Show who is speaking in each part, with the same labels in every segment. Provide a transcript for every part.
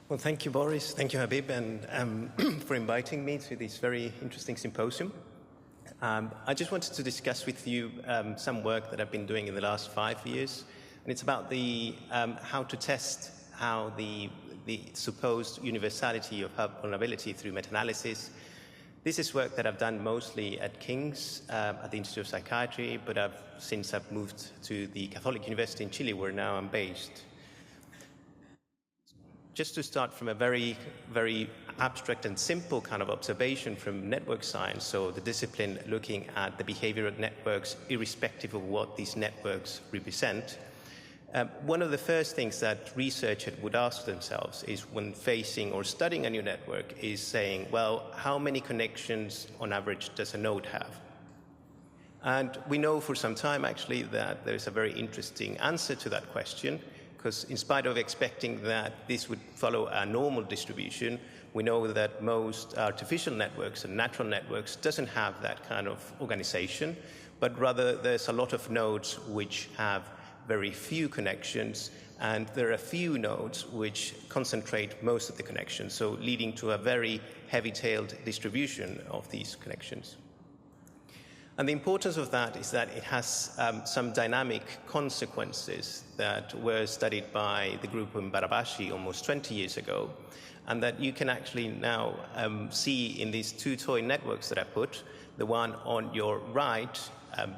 Speaker 1: Well, thank you, Boris. Thank you, Habib, and for inviting me to this very interesting symposium. I just wanted to discuss with you some work that I've been doing in the last 5 years, and it's about the how to test how the supposed universality of hub vulnerability through meta-analysis. This is work that I've done mostly at King's, at the Institute of Psychiatry, but since I've moved to the Catholic University in Chile, where now I'm based. Just to start from a very, very abstract and simple kind of observation from network science, so the discipline looking at the behavior of networks irrespective of what these networks represent. One of the first things that researchers would ask themselves is when facing or studying a new network is saying, well, how many connections on average does a node have? And we know for some time actually that there's a very interesting answer to that question, because in spite of expecting that this would follow a normal distribution, we know that most artificial networks and natural networks doesn't have that kind of organization, but rather there's a lot of nodes which have very few connections, and there are a few nodes which concentrate most of the connections, so leading to a very heavy-tailed distribution of these connections. And the importance of that is that it has some dynamic consequences that were studied by the group in Barabashi almost 20 years ago, and that you can actually now see in these two toy networks that I put. The one on your right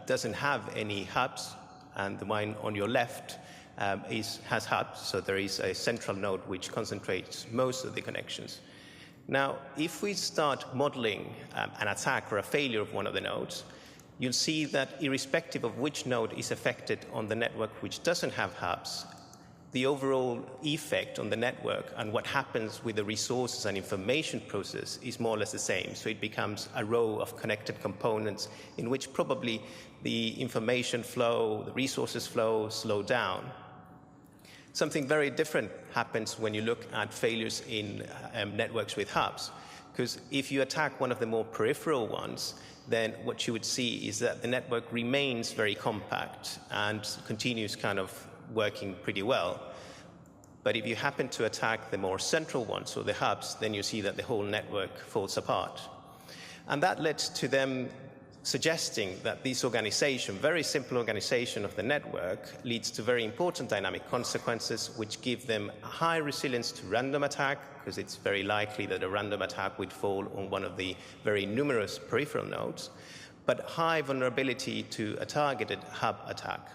Speaker 1: doesn't have any hubs, and the one on your left has hubs, so there is a central node which concentrates most of the connections. Now, if we start modeling an attack or a failure of one of the nodes, you'll see that irrespective of which node is affected on the network which doesn't have hubs, the overall effect on the network and what happens with the resources and information process is more or less the same. So it becomes a row of connected components in which probably the information flow, the resources flow slow down. Something very different happens when you look at failures in networks with hubs, because if you attack one of the more peripheral ones, then what you would see is that the network remains very compact and continues kind of working pretty well. But if you happen to attack the more central ones, or the hubs, then you see that the whole network falls apart. And that led to them suggesting that this organization, very simple organization of the network, leads to very important dynamic consequences which give them a high resilience to random attack, because it's very likely that a random attack would fall on one of the very numerous peripheral nodes, but high vulnerability to a targeted hub attack.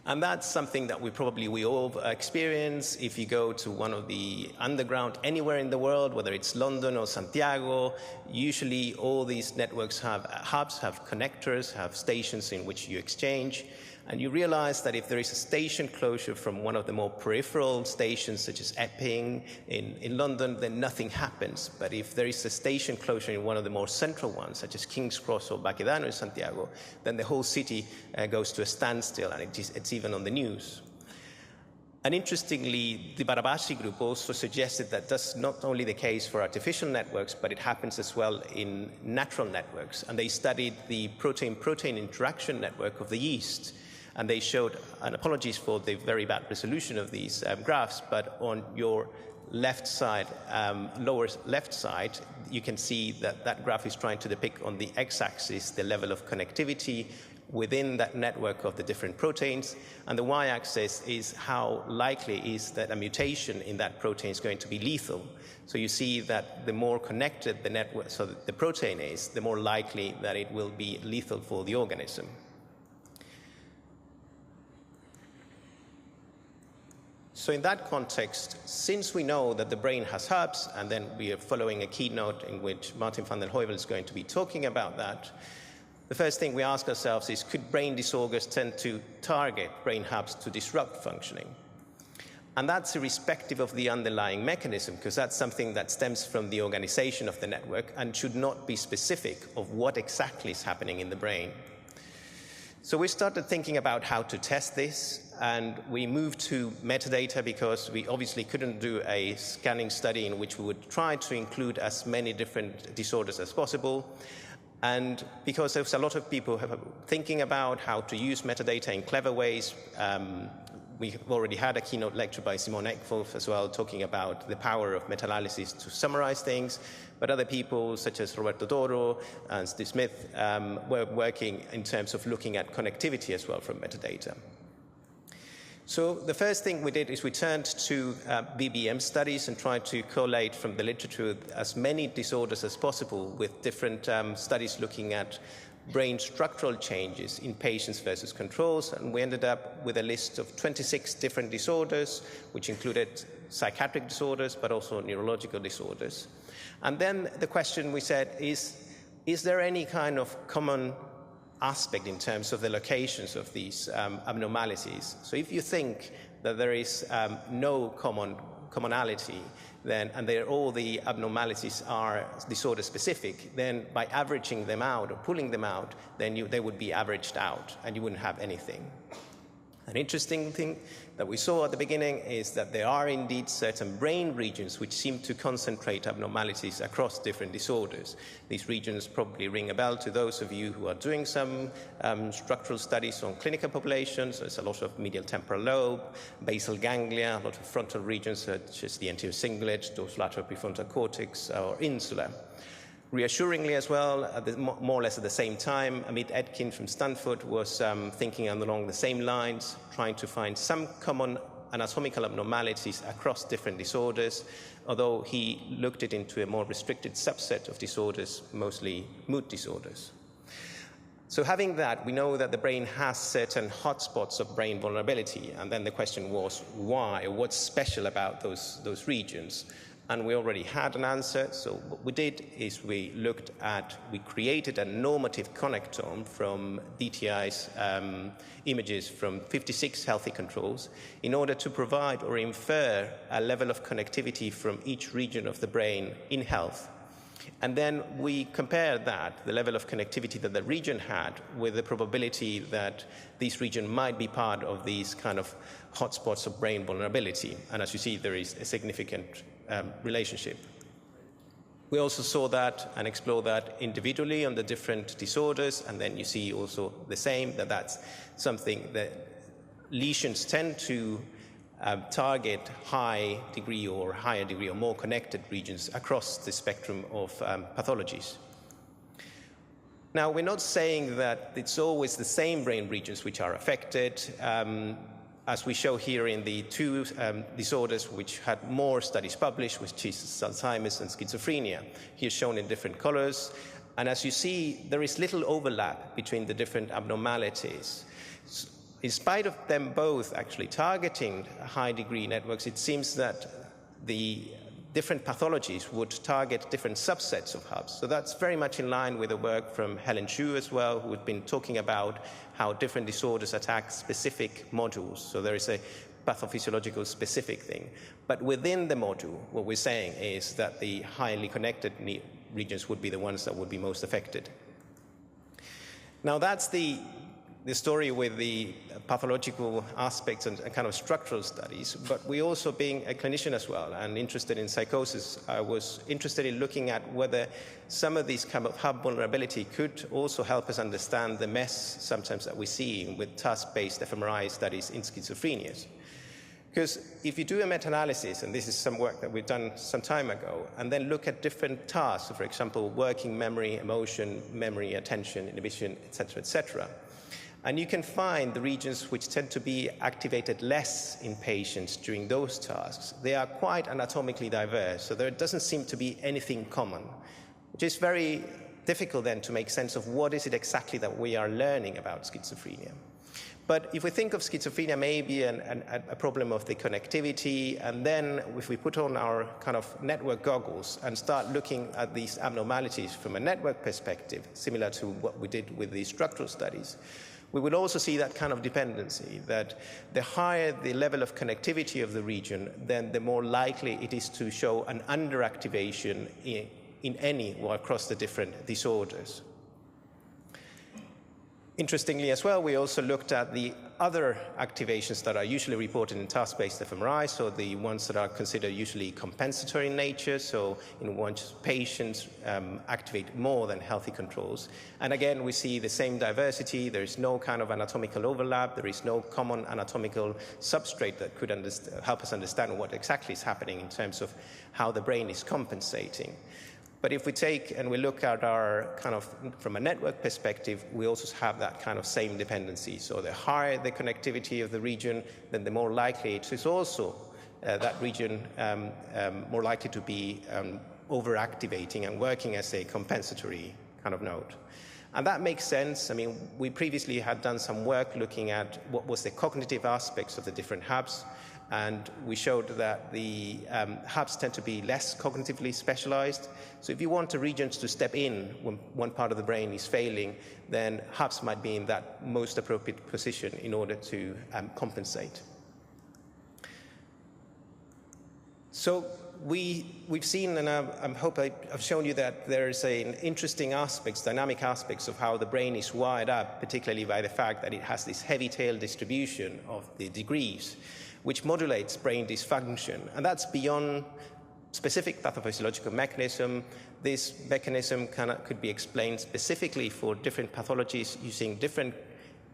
Speaker 1: And that's something that we all experience if you go to one of the underground anywhere in the world, whether it's London or Santiago. Usually all these networks have hubs, have connectors, have stations in which you exchange. And you realize that if there is a station closure from one of the more peripheral stations, such as Epping in London, then nothing happens. But if there is a station closure in one of the more central ones, such as King's Cross or Baquedano in Santiago, then the whole city goes to a standstill, and it's even on the news. And interestingly, the Barabashi group also suggested that that's not only the case for artificial networks, but it happens as well in natural networks. And they studied the protein-protein interaction network of the yeast. And they showed, and apologies for the very bad resolution of these graphs, but on your left side, lower left side, you can see that that graph is trying to depict on the x-axis the level of connectivity within that network of the different proteins, and the y-axis is how likely is that a mutation in that protein is going to be lethal. So you see that the more connected the network, so the protein is, the more likely that it will be lethal for the organism. So in that context, since we know that the brain has hubs, and then we are following a keynote in which Martin van den Heuvel is going to be talking about that, the first thing we ask ourselves is, could brain disorders tend to target brain hubs to disrupt functioning? And that's irrespective of the underlying mechanism, because that's something that stems from the organization of the network and should not be specific of what exactly is happening in the brain. So we started thinking about how to test this, and we moved to metadata because we obviously couldn't do a scanning study in which we would try to include as many different disorders as possible. And because there's a lot of people thinking about how to use metadata in clever ways, we've already had a keynote lecture by Simon Eckvolf as well, talking about the power of meta-analysis to summarize things. But other people, such as Roberto Toro and Steve Smith, were working in terms of looking at connectivity as well from metadata. So the first thing we did is we turned to BBM studies and tried to collate from the literature as many disorders as possible with different studies looking at brain structural changes in patients versus controls. And we ended up with a list of 26 different disorders, which included psychiatric disorders, but also neurological disorders. And then the question we said is there any kind of common aspect in terms of the locations of these abnormalities? So if you think that there is no commonality, then, and all the abnormalities are disorder specific, then by averaging them out or pulling them out, then they would be averaged out and you wouldn't have anything. An interesting thing that we saw at the beginning is that there are indeed certain brain regions which seem to concentrate abnormalities across different disorders. These regions probably ring a bell to those of you who are doing some structural studies on clinical populations. There's a lot of medial temporal lobe, basal ganglia, a lot of frontal regions such as the anterior cingulate, dorsolateral prefrontal cortex, or insula. Reassuringly as well, more or less at the same time, Amit Etkin from Stanford was thinking along the same lines, trying to find some common anatomical abnormalities across different disorders, although he looked it into a more restricted subset of disorders, mostly mood disorders. So having that, we know that the brain has certain hotspots of brain vulnerability, and then the question was why, or what's special about those regions? And we already had an answer. So what we did is we created a normative connectome from DTI's images from 56 healthy controls in order to provide or infer a level of connectivity from each region of the brain in health. And then we compared that, the level of connectivity that the region had, with the probability that this region might be part of these kind of hotspots of brain vulnerability. And as you see, there is a significant relationship. We also saw that and explored that individually on the different disorders, and then you see also the same, that's something that lesions tend to target high degree or higher degree or more connected regions across the spectrum of pathologies. Now, we're not saying that it's always the same brain regions which are affected. As we show here in the two disorders which had more studies published, which is Alzheimer's and schizophrenia, here shown in different colors. And as you see, there is little overlap between the different abnormalities. In spite of them both actually targeting high-degree networks, it seems that the different pathologies would target different subsets of hubs. So that's very much in line with the work from Helen Xu as well, who had been talking about how different disorders attack specific modules. So there is a pathophysiological specific thing. But within the module, what we're saying is that the highly connected regions would be the ones that would be most affected. Now that's the story with the pathological aspects and kind of structural studies, but we also, being a clinician as well and interested in psychosis, I was interested in looking at whether some of these kind of hub vulnerability could also help us understand the mess sometimes that we see with task-based fMRI studies in schizophrenia. Because if you do a meta-analysis, and this is some work that we've done some time ago, and then look at different tasks, so for example, working memory, emotion, memory, attention, inhibition, etc., and you can find the regions which tend to be activated less in patients during those tasks. They are quite anatomically diverse, so there doesn't seem to be anything common, which is very difficult then to make sense of what is it exactly that we are learning about schizophrenia. But if we think of schizophrenia maybe a problem of the connectivity, and then if we put on our kind of network goggles and start looking at these abnormalities from a network perspective, similar to what we did with the structural studies, we will also see that kind of dependency, that the higher the level of connectivity of the region, then the more likely it is to show an underactivation in any or across the different disorders. Interestingly as well, we also looked at the Other activations that are usually reported in task-based fMRI, so the ones that are considered usually compensatory in nature, so in which patients activate more than healthy controls. And again, we see the same diversity. There is no kind of anatomical overlap. There is no common anatomical substrate that could help us understand what exactly is happening in terms of how the brain is compensating. But if we take and we look at our kind of, from a network perspective, we also have that kind of same dependency. So the higher the connectivity of the region, then the more likely it is also that region more likely to be overactivating and working as a compensatory kind of node. And that makes sense. I mean, we previously had done some work looking at what was the cognitive aspects of the different hubs. And we showed that the hubs tend to be less cognitively specialized. So if you want the regions to step in when one part of the brain is failing, then hubs might be in that most appropriate position in order to compensate. So we've seen, and I hope I've shown you that there's an interesting aspects, dynamic aspects of how the brain is wired up, particularly by the fact that it has this heavy tail distribution of the degrees, which modulates brain dysfunction. And that's beyond specific pathophysiological mechanism. This mechanism could be explained specifically for different pathologies using different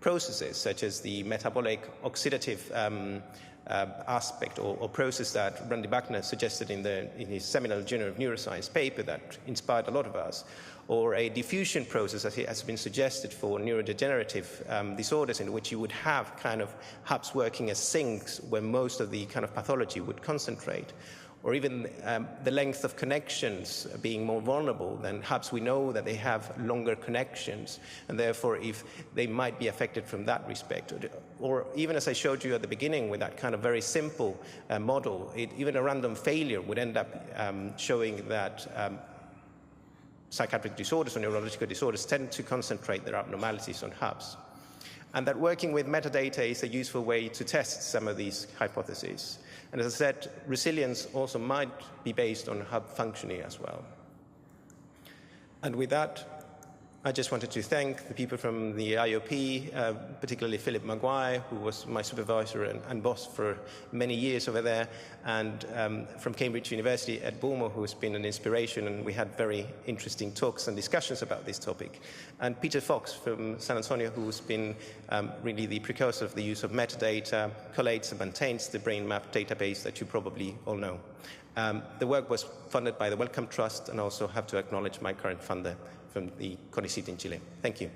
Speaker 1: processes, such as the metabolic oxidative aspect or process that Randy Buckner suggested in his seminal Journal of Neuroscience paper that inspired a lot of us, or a diffusion process as has been suggested for neurodegenerative disorders, in which you would have kind of hubs working as sinks where most of the kind of pathology would concentrate. Or even the length of connections being more vulnerable than hubs. We know that they have longer connections, and therefore if they might be affected from that respect. Or even as I showed you at the beginning with that kind of very simple model, even a random failure would end up showing that psychiatric disorders or neurological disorders tend to concentrate their abnormalities on hubs. And that working with metadata is a useful way to test some of these hypotheses. And as I said, resilience also might be based on hub functioning as well. And with that, I just wanted to thank the people from the IOP, particularly Philip Maguire, who was my supervisor and boss for many years over there, and from Cambridge University, Ed Bulmer, who has been an inspiration, and we had very interesting talks and discussions about this topic. And Peter Fox from San Antonio, who's been really the precursor of the use of metadata, collates and maintains the brain map database that you probably all know. The work was funded by the Wellcome Trust, and also have to acknowledge my current funder from the CONICYT in Chile. Thank you.